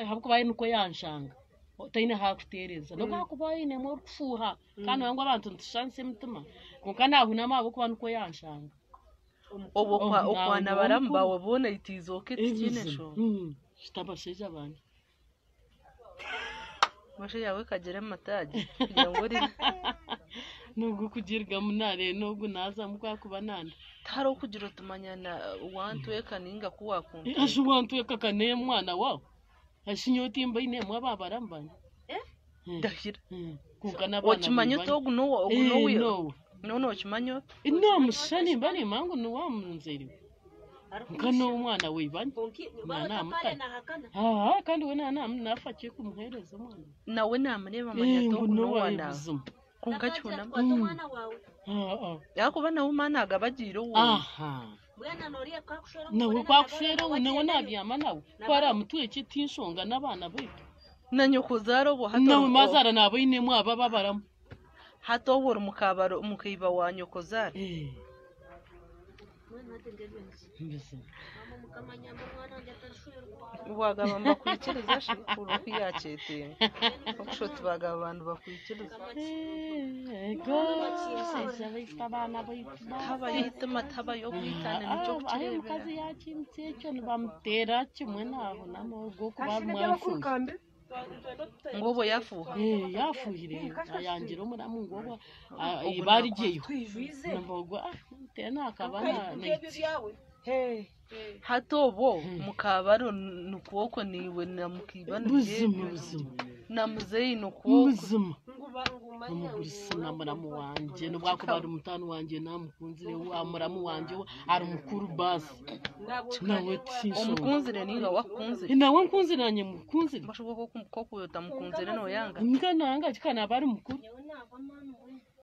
hakubaye nuko yanshanga taine hakutereza no hakubaye ne mo kufuha kana wangu abantu ntishanse mutima kunkana ahuna mabo kuba nuko yanshanga okwana baramba wabona itizoke tikine sho shitabasheje abandi mashe yawe kagere mataji kugira ngo ri nubwo kugirga munare nubwo naza mukwa kubanana taro kugira tumanyana wantu ekaninga kuwakunda ashu wantu ekakane mwana wao ashinyoti imba ine mwaba barambanye ndahira kunkana bana wachimanyo togu no no chimanyo ino mushani mbani mangu no wa munzeri nkano umwana wibanye na mutana kandi we nafakiye kumuhereza umwana nawe namureba manya togu no wana kunkachuna umwana wawe yakuba nawe umanaga bagira uwo bwana noriye kwakushora nawe kwakushera nawe nabyama nawe kwara mutuye kitinshonga nabana bitu na nyoko zarobo hato nawe mazara nabo ine mwaba babaramo hato woro mukabaro mukiba wa nyoko zara mwana tengebenzi mbese mama mukamanya mwana ndatashuye wagaba mbakwikiriza shikuru kwiyacete okushoti baga abantu bakwikiriza ego abana bitu habayita mataba yo kwitana nicyo kukirebera mukazi yakimtse cyo bamutera kimwe naho namo go kuba mwafu ngobo yafuha yafuhire ayangira umuramu ngobo ibarigeyo nambogo tena akabana nitsi hatobo mukabaro nukuboko niwe namukibana buzima na muzeyi nukuboko buzima umugurisa namuramu wanje no bwakubara umutano wanje namukunzire wa muramu wanje ari mukuru basi nawe tisho umukunzire ninga wakunzire nawe nkunziranye mukunzire bashoboko ko kuyota mukunzire no yanga ngana anga kikana bari mukuru